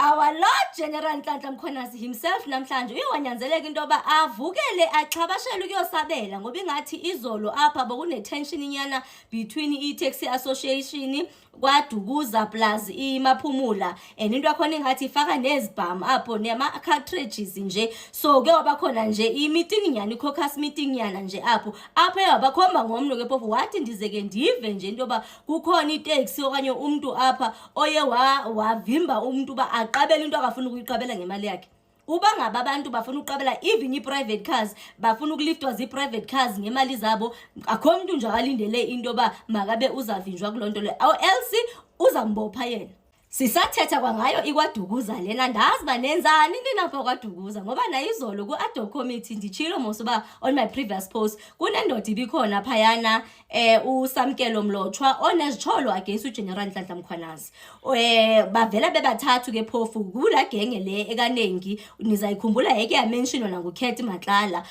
Our Lord General Nhlanhla Mkhwanazi himself namhlanje uyanyanzeleka into yoba avukele achabashele ukuyosabela ngoba ingathi izolo apha bokune tension inyana between i-taxi association kwaDukuza plus iMaphumula and into yakhona ingathi ifaka nezibhamu apho nema cartridges nje so ke wabakhona nje i-meeting nyana i-caucus meeting nyana nje apho yabakhomba ngomno ke phofu wathi ndizeke ndive nje into yoba kukhona itaxi okanye umuntu apha oye wavimba umuntu ba aqabela into akafuna ukuyiqabela ngemali yakhe. Uba ngaba abantu bafuna uqabela even i-private cars bafuna ukuliftwa zi-private cars ngemali zabo akho umuntu nje akalindele into ba makabe uzavinjwa kulonto le aw else uzambopha yena. Sisathetha kwangayo ikwaDukuza lena ndazi banenzani ninapha kwaDukuza ngoba nayizolo ku-ad-hoc committee ndichilo mosuba on my previous post kunendoda ibikhona phayana uSamkelo Mlotshwa onezitsholo against uGeneral Nhlanhla Mkhwanazi bavela bebathathu ke phofu kula genge le ekanengi nizayikhumbula yeke yamentionwa nanguKhethi Matlala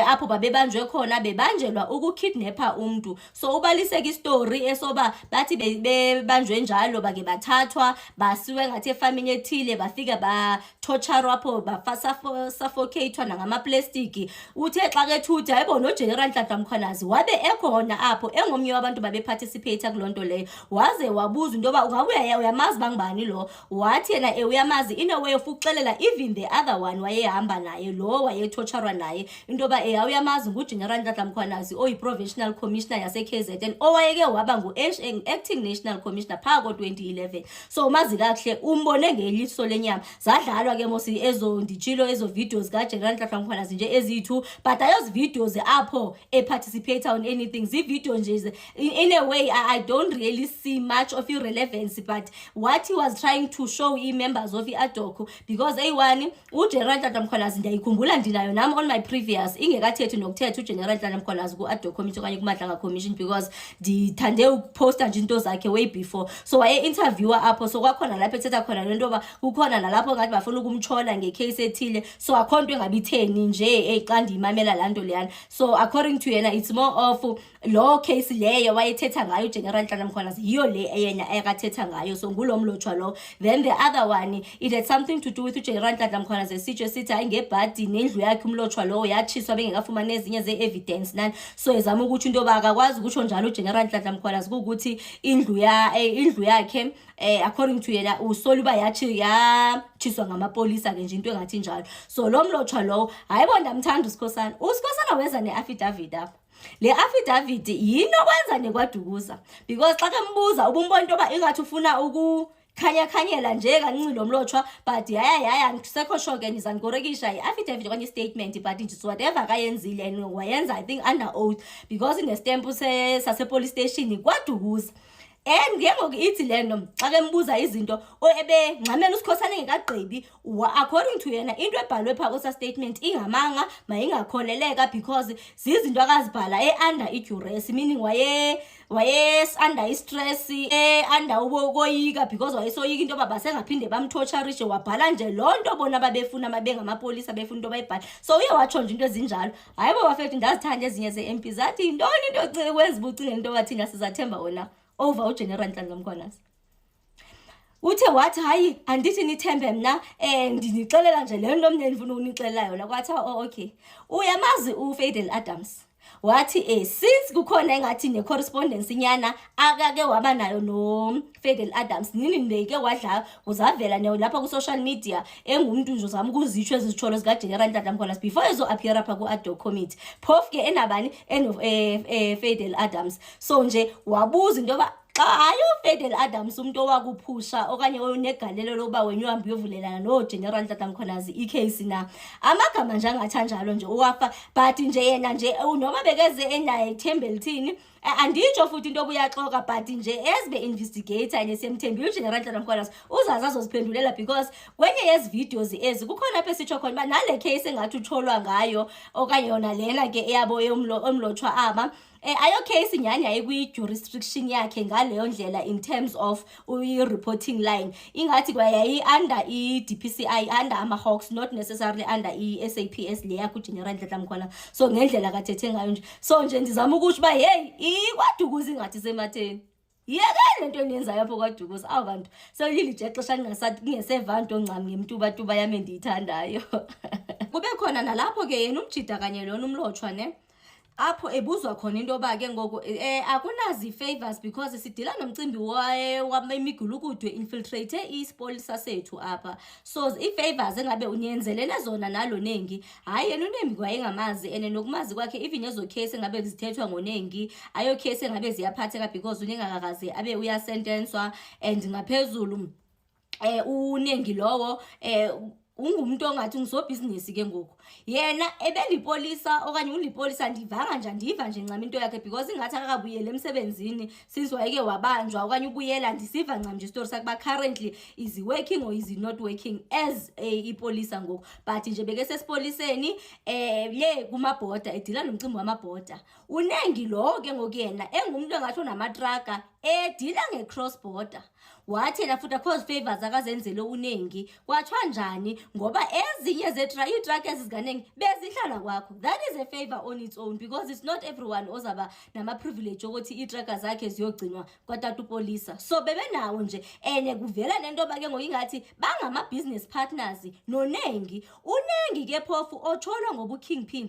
apho babebanjwe khona bebanjelwa ukukidnapper umuntu so ubaliseka istory esoba bathi bebanjwe njalo bake bathathwa basiwe ngathi efamini ethile bafika ba torture apho suffocate nangama plastic uthe xa ke thuthi ayibona uGeneral Nhlanhla Mkhwanazi wabe ekhona apho engomnye wabantu babe participate kulonto leyo waze wabuza into yoba ungabuya uyamazi bangibani lo wathi yena uyamazi in a way of ukuxelela even the other one wayehamba naye lo wayetorturwa naye into yoba uyamazi nguGeneral Nhlanhla Mkhwanazi oyi-provincial commissioner yase KZN owayeke waba acting national commissioner phako 2011 so mazi kahle umbone ngeliso lenyama zadlalwa ke mosi nditshilo ezo videos kaGeneral Nhlanhla Mkhwanazi nje ezithu but those videos apho participate on anything video nje in a way I don't really see much of irrelevance but what he was trying to show members of i-ad-hoc because A1 uGeneral Nhlanhla Mkhwanazi ndiyayikhumbula ndinayo nami on my previous ingekathethi nokuthetha uGeneral Nhlanhla Mkhwanazi ku-ad-hoc committee okanye kuMadlanga commission because ndithande ukuposta nje into zakhe way before so waye-interviewer apho so kwakhona lapho ethetha khona lento yoba kukhona nalapho ngathi bafuna ukumtshola ngecase ethile so akho nto engabitheni nje xa ndiyimamela laa nto leyana so according to yena it's more of lo case leyo wayethetha ngayo uGeneral Nhlanhla Mkhwanazi yiyo le eyena ayakathetha ngayo so ngulo Mlotshwa lo then the other one it had something to do with uGeneral Nhlanhla Mkhwanazi esitsho sithi ayingebhadi nendlu yakhe uMlotshwa lo yatshiswa bengekafumana ezinye ze-evidence nani so ezama ukuthi into yoba akakwazi ukutsho njalo uGeneral Nhlanhla Mkhwanazi kukuthi indlu yakhe according to yena usoli uba yatshiswa ngamapolisa ke nje into engathi njalo so lo Mlotshwa lo hayibo ndamthanda uSikhosana weza ne-affidavit apha le affidavit yini okwenza nekwaDukuza because xa ke mbuza ubumbona into yoba ingathi ufuna khanyela nje kancinci lo Mlotshwa but yaya ngisekho sure ke ndizanikorekisha i-affidavit okanye statement but nje whatever kayenzile and wayenza I think under oath because in the stamp sase-police station kwaDukuza and ngengoku ithi lento xa ke mbuza izinto ebe ngxamela uSikhosana engekagqibi according to yena into ebhalwe phako sa statement ingamanga mayingakholeleka because zizinto akazibhala under i-duress meaning waye under stress under ubokoyika because wayesoyika into yoba basengaphinde bamtorturishe wabhala nje lonto bona babefuna bengamapolisa befuna into bayibhala so uye watsho nje into ezinjalo hayibo bafethu ndazithanda ezinye ze-MP zathi yintoni into kwenza ubucinga into bathina sizathemba wona over uGeneral Nhlanhla Mkhwanazi uthe wathi hayi andithi nithembe mna ndinixelela nje le nto mne ndifuna ukunixelela yona kwathi okay uyamazi uFadel Adams wathi since kukhona engathi ne-correspondence nyana akake waba nayo no-Fadel Adams nini ndeke wadla uzavela lapha ku-social media engumuntu nje uzama ukuzitsho ezitsholo zikaGeneral Nhlanhla Mkhwanazi before ezo-appear apha ku-ad-hoc committee phofu ke enabani Fadel Adams so nje wabuza into yoba xa hayi uFadel Adams umuntu owakuphusha okanye onegalelo lokuba wena uhambe uyovulelana noGeneral Nhlanhla Mkhwanazi icase na amagama nje angathanjalo nje uwafa but nje yena nje noma bekeze enaye ithembe lithini anditsho futhi into obuyaxoka but nje as be-investigator nesemthembi uGeneral Nhlanhla Mkhwanazi uzazi azoziphendulela because kwenye yezi videos ezi kukhona apho esitsho khona uba nale case engathi utholwa ngayo okanye yona lena ke eyabo uMlotshwa aba ayo case nyani yayikwi-jurisdiction yakhe ngaleyo ndlela in terms of reporting line ingathi kwayayi under i-DPCI under ama-Hawks not necessarily under i-SAPS le yakho uGeneral Nhlanhla Mkhwanazi so ngendlela kathethe ngayo nje so nje ndizama ukuthi uba hey ikwaDukuza ingathi sematheni. yeke lento eniyenzayo apho kwaDukuza. Awu bantu selilile ixesha ngingeseva nto ncam ngemtubatuba yami endiyithandayo. Kube khona nalapho ke yena umjida kanye lona umlotshwa ne apho ebuzwa khona into yoba ke ngoku akunazi ii-favours because sidila nomcimbi wamimigulukudwe infiltrate isipolisa sethu apha. So ii-favours engabe unyenzelene zona nalo Nengi, hayi yena uNembi wayengamazi and nokumazi kwakhe even ezo case engabe zithethwa ngoNengi ayo case engabe ziyaphatheka because uNengi akakaze abe uyasentenswa and ngaphezulu uNengi lowo ungumuntu ongathi ngisobhizinisi ke ngoku yena ebelipolisa okanye ulipolisa ndiva nje ncam into yakhe because ingathi akakabuyela emsebenzini since wayeke wabanjwa okanye ubuyela ndisiva ncam nje story sakuba currently is he working or is he not working as ipolisa ngoku but nje beke sesipoliseni ye kumabhoda edila nomcimbi wamabhoda uNengi lo ke ngoku yena engumuntu engathi onamatraka edila nge-cross border wathi yena futhi akho favors akazenzele uNengi kwathiwa njani ngoba ezinye ii-truck ezizikaNengi bezihlala kwakho. That is a favor on its own because it's not everyone ozaba nama-privilege ukuthi ii-truck zakhe ziyogcinwa kwatata upolisa. So bebenawo nje and kuvela nento yoba ke ngoyingathi bangama-business partners noNengi. uNengi ke phofu otsholwa ngobu-kingpin